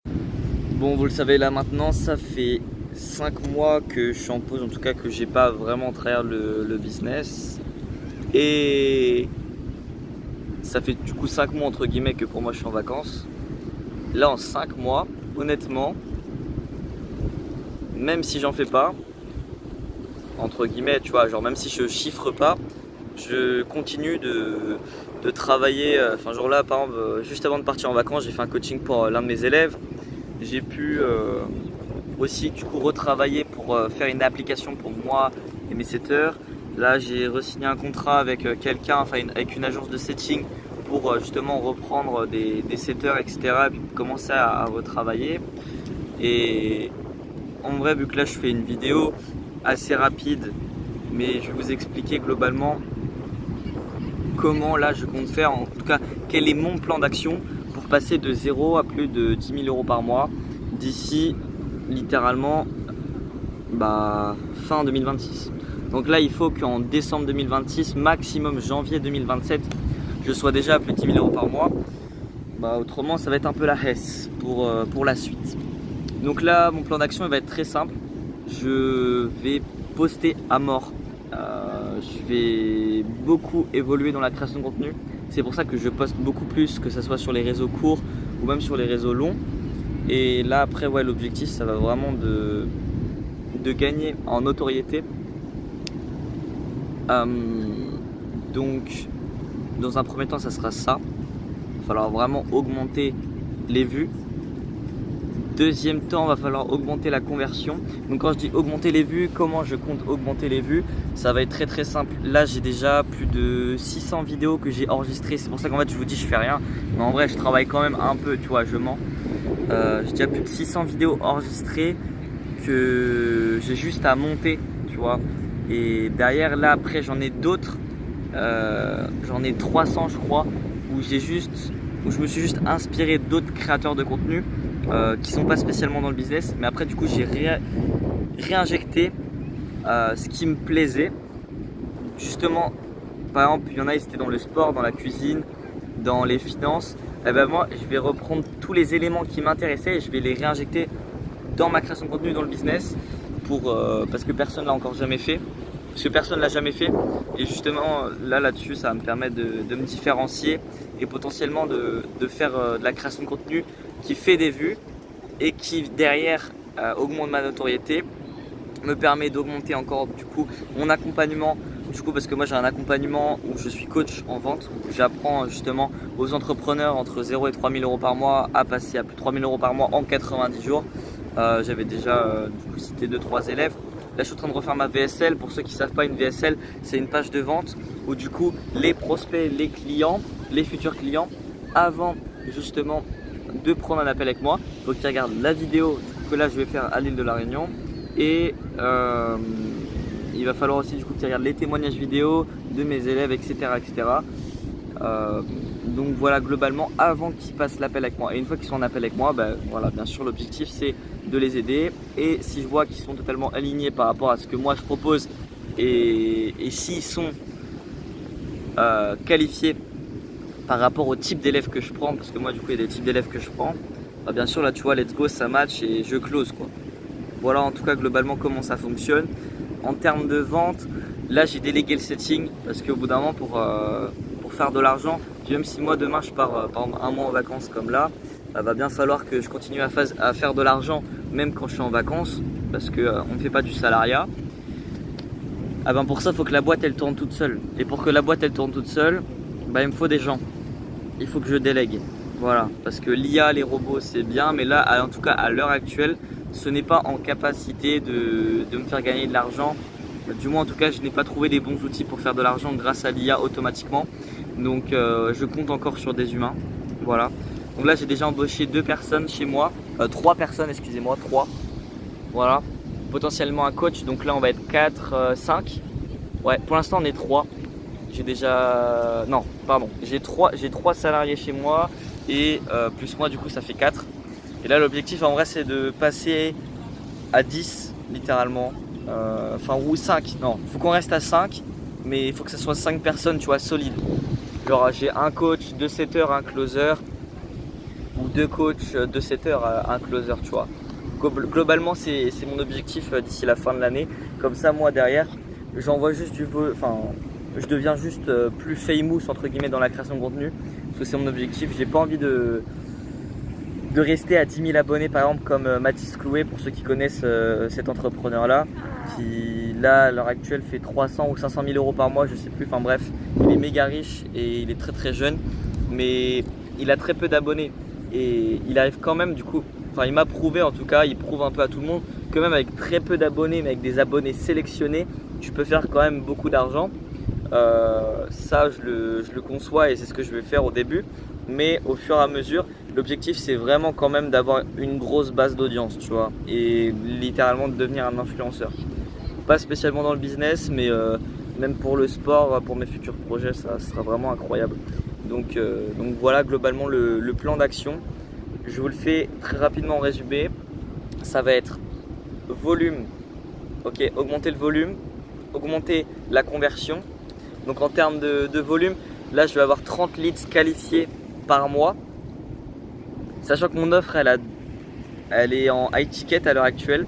Bon, vous le savez là maintenant, ça fait 5 mois que je suis en pause, en tout cas que j'ai pas vraiment travaillé le business. Et ça fait du coup 5 mois entre guillemets que pour moi je suis en vacances. Là en 5 mois, honnêtement, même si j'en fais pas, entre guillemets, tu vois, genre même si je chiffre pas, je continue de travailler. Enfin, genre là, par exemple, juste avant de partir en vacances, j'ai fait un coaching pour l'un de mes élèves. J'ai pu aussi du coup retravailler pour faire une application pour moi et mes setters. Là, j'ai re-signé un contrat avec quelqu'un, enfin avec une agence de setting pour justement reprendre des setters, etc. Et puis commencer à retravailler. Et en vrai, vu que là je fais une vidéo assez rapide, mais je vais vous expliquer globalement comment là je compte faire, en tout cas quel est mon plan d'action pour passer de 0 à plus de 10 000 euros par mois d'ici littéralement fin 2026. Donc là il faut qu'en décembre 2026, maximum janvier 2027, je sois déjà à plus de 10 000 euros par mois. Autrement ça va être un peu la hesse pour la suite. Donc là mon plan d'action il va être très simple. Je vais poster à mort. Je vais beaucoup évoluer dans la création de contenu. C'est pour ça que je poste beaucoup plus, que ce soit sur les réseaux courts ou même sur les réseaux longs. Et là après ouais, l'objectif ça va vraiment de gagner en notoriété. Donc dans un premier temps ça sera ça. Il va falloir vraiment augmenter les vues. Deuxième temps, il va falloir augmenter la conversion. Donc quand je dis augmenter les vues, comment je compte augmenter les vues? Ça va être très très simple. Là j'ai déjà plus de 600 vidéos que j'ai enregistrées. C'est pour ça qu'en fait je vous dis je fais rien. Mais en vrai je travaille quand même un peu, tu vois, je mens. J'ai déjà plus de 600 vidéos enregistrées que j'ai juste à monter, tu vois. Et derrière là après j'en ai d'autres. J'en ai 300 je crois, où je me suis juste inspiré d'autres créateurs de contenu qui sont pas spécialement dans le business, mais après du coup j'ai réinjecté ce qui me plaisait. Justement, par exemple, il y en a, ils étaient dans le sport, dans la cuisine, dans les finances. Et ben moi, je vais reprendre tous les éléments qui m'intéressaient et je vais les réinjecter dans ma création de contenu, dans le business, parce que personne l'a encore jamais fait. Parce que personne l'a jamais fait. Et justement, là-dessus, ça va me permettre de me différencier et potentiellement de faire de la création de contenu qui fait des vues et qui derrière augmente ma notoriété, me permet d'augmenter encore du coup mon accompagnement. Du coup, parce que moi j'ai un accompagnement où je suis coach en vente, où j'apprends justement aux entrepreneurs entre 0 et 3 000 euros par mois à passer à plus de 3 000 euros par mois en 90 jours. J'avais déjà du coup cité 2-3 élèves. Là je suis en train de refaire ma VSL. Pour ceux qui ne savent pas, une VSL c'est une page de vente où du coup les prospects, les clients, les futurs clients, avant justement de prendre un appel avec moi, il faut qu'ils regardent la vidéo que là je vais faire à l'île de la Réunion. Et il va falloir aussi du coup qu'ils regardent les témoignages vidéo de mes élèves, etc. etc. Donc voilà, globalement avant qu'ils passent l'appel avec moi. Et une fois qu'ils sont en appel avec moi, voilà, bien sûr l'objectif c'est de les aider. Et si je vois qu'ils sont totalement alignés par rapport à ce que moi je propose et s'ils sont qualifiés par rapport au type d'élèves que je prends, parce que moi du coup il y a des types d'élèves que je prends, bien sûr là tu vois, let's go, ça match et je close quoi. Voilà en tout cas globalement comment ça fonctionne. En termes de vente, là j'ai délégué le setting parce qu'au bout d'un moment pour faire de l'argent, même si moi demain je pars par exemple un mois en vacances comme là, va bien falloir que je continue à faire de l'argent même quand je suis en vacances, parce qu'on ne fait pas du salariat. Pour ça il faut que la boîte elle tourne toute seule. Et pour que la boîte elle tourne toute seule, il me faut des gens. Il faut que je délègue. Voilà, parce que l'IA, les robots c'est bien, mais là en tout cas à l'heure actuelle, ce n'est pas en capacité de me faire gagner de l'argent. Du moins en tout cas je n'ai pas trouvé les bons outils pour faire de l'argent grâce à l'IA automatiquement. Donc je compte encore sur des humains. Voilà. Donc là j'ai déjà embauché 2 personnes chez moi. 3 personnes, excusez-moi, 3. Voilà. Potentiellement un coach, donc là on va être 4, 5. Ouais, pour l'instant on est 3. J'ai déjà... Non, pardon. J'ai 3 salariés chez moi et plus moi du coup ça fait 4. Et là l'objectif en vrai c'est de passer à 10 littéralement, ou 5, non, il faut qu'on reste à 5, mais il faut que ce soit 5 personnes tu vois solides. Genre j'ai un coach, 2 setters, un closer, ou 2 coachs, 2 setters, un closer, tu vois. Globalement, c'est mon objectif d'ici la fin de l'année. Comme ça, moi derrière, j'envoie juste je deviens juste plus famous entre guillemets dans la création de contenu. Parce que c'est mon objectif. J'ai pas envie de rester à 10 000 abonnés par exemple comme Mathis Clouet, pour ceux qui connaissent cet entrepreneur là, qui là à l'heure actuelle fait 300 ou 500 000 euros par mois, je sais plus, enfin bref, il est méga riche et il est très très jeune, mais il a très peu d'abonnés et il arrive quand même du coup, enfin il m'a prouvé en tout cas, il prouve un peu à tout le monde que même avec très peu d'abonnés, mais avec des abonnés sélectionnés, tu peux faire quand même beaucoup d'argent. Ça je le conçois et c'est ce que je vais faire au début, mais au fur et à mesure l'objectif c'est vraiment quand même d'avoir une grosse base d'audience, tu vois, et littéralement de devenir un influenceur, pas spécialement dans le business, mais même pour le sport, pour mes futurs projets, ça sera vraiment incroyable. Donc voilà globalement le plan d'action. Je vous le fais très rapidement en résumé. Ça va être volume, ok, augmenter le volume, augmenter la conversion. Donc en termes de volume, là je vais avoir 30 leads qualifiés par mois. Sachant que mon offre elle est en high ticket à l'heure actuelle.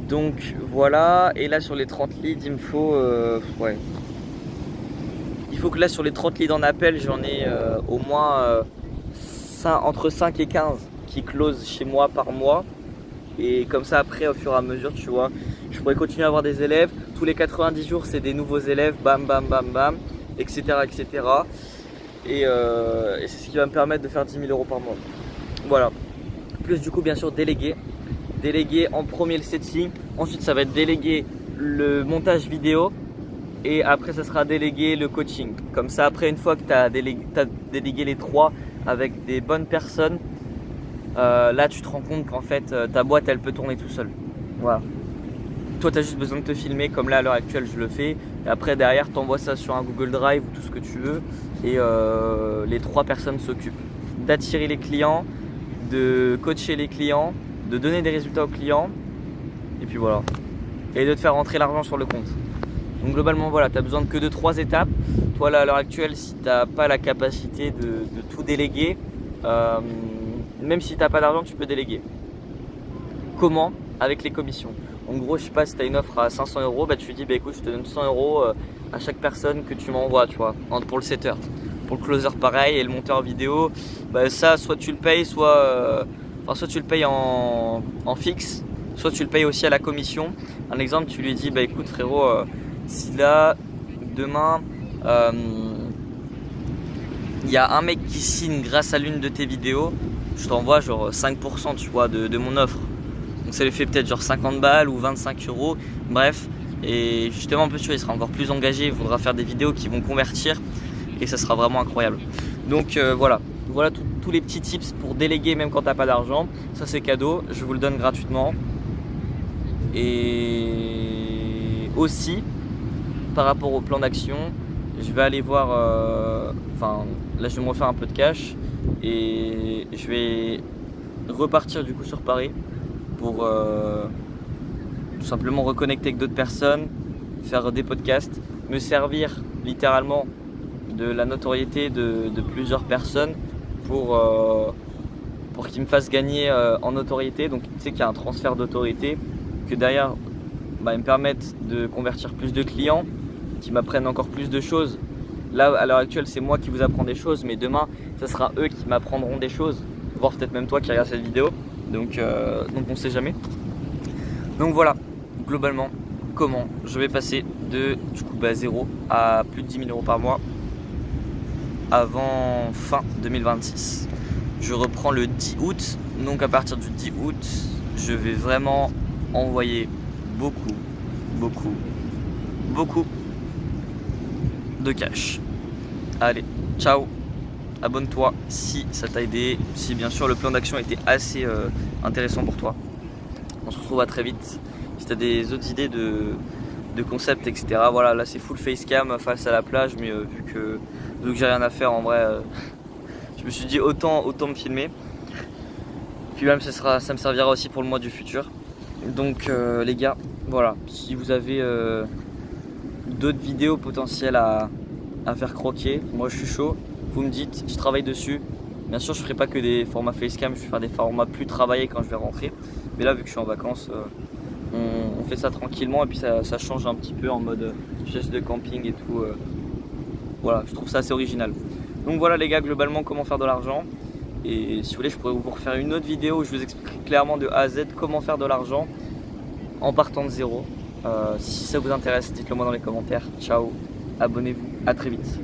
Donc voilà, et là sur les 30 leads il me faut il faut que là sur les 30 leads en appel j'en ai au moins entre 5 et 15 qui close chez moi par mois. Et comme ça après au fur et à mesure, tu vois, je pourrais continuer à avoir des élèves. Tous les 90 jours c'est des nouveaux élèves, bam bam bam bam, etc. etc. Et c'est ce qui va me permettre de faire 10 000 euros par mois. Voilà. Plus du coup bien sûr déléguer en premier le setting, ensuite ça va être déléguer le montage vidéo et après ça sera déléguer le coaching. Comme ça après, une fois que tu as délégué les trois avec des bonnes personnes, là tu te rends compte qu'en fait ta boîte elle peut tourner tout seul. Voilà. Toi tu as juste besoin de te filmer comme là à l'heure actuelle je le fais, et après derrière tu envoies ça sur un Google Drive ou tout ce que tu veux, et les trois personnes s'occupent d'attirer les clients, de coacher les clients, de donner des résultats aux clients, et puis voilà, et de te faire rentrer l'argent sur le compte. Donc globalement voilà, tu as besoin que de 3 étapes. Toi là à l'heure actuelle, si tu n'as pas la capacité de tout déléguer, même si tu n'as pas d'argent tu peux déléguer. Comment? Avec les commissions. En gros, je sais pas, si tu as une offre à 500 euros, bah, tu dis bah, écoute, je te donne 100 euros à chaque personne que tu m'envoies, tu vois, pour le setter. Pour le closer pareil, et le monteur vidéo, bah, ça soit tu le payes, soit tu le payes en fixe, soit tu le payes aussi à la commission. Un exemple, tu lui dis bah écoute frérot, si là demain il y a un mec qui signe grâce à l'une de tes vidéos, je t'envoie genre 5% tu vois de mon offre. Donc ça lui fait peut-être genre 50 balles ou 25 euros, bref. Et justement en plus il sera encore plus engagé, il faudra faire des vidéos qui vont convertir et ça sera vraiment incroyable. Donc voilà tous les petits tips pour déléguer même quand t'as pas d'argent. Ça c'est cadeau, je vous le donne gratuitement. Et aussi par rapport au plan d'action, je vais aller voir, là je vais me refaire un peu de cash et je vais repartir du coup sur Paris pour tout simplement reconnecter avec d'autres personnes, faire des podcasts, me servir littéralement de la notoriété de plusieurs personnes pour qu'ils me fassent gagner en notoriété. Donc tu sais qu'il y a un transfert d'autorité, que derrière ils me permettent de convertir plus de clients, qui m'apprennent encore plus de choses. Là à l'heure actuelle c'est moi qui vous apprends des choses, mais demain ça sera eux qui m'apprendront des choses, voire peut-être même toi qui regardes cette vidéo. Donc on sait jamais. Donc voilà, globalement comment je vais passer de du coup 0 à plus de 10 000 euros par mois avant fin 2026. Je reprends le 10 août, donc à partir du 10 août je vais vraiment envoyer beaucoup de cash. Allez, ciao, abonne-toi si ça t'a aidé, si bien sûr le plan d'action était assez intéressant pour toi. On se retrouve à très vite. Si tu as des autres idées de concepts, etc. Voilà, là c'est full facecam face à la plage, mais vu que j'ai rien à faire en vrai, je me suis dit autant me filmer. Puis même ça me servira aussi pour le mois du futur. Donc les gars, voilà, si vous avez d'autres vidéos potentielles à faire croquer, moi je suis chaud. vous me dites, je travaille dessus. Bien sûr, je ne ferai pas que des formats facecam, je vais faire des formats plus travaillés quand je vais rentrer. Mais là, vu que je suis en vacances, on fait ça tranquillement et puis ça change un petit peu en mode geste de camping et tout. Voilà, je trouve ça assez original. Donc voilà les gars, globalement comment faire de l'argent. Et si vous voulez, je pourrais vous refaire une autre vidéo où je vous explique clairement de A à Z comment faire de l'argent en partant de zéro. Si ça vous intéresse, dites-le moi dans les commentaires. Ciao, abonnez-vous, à très vite.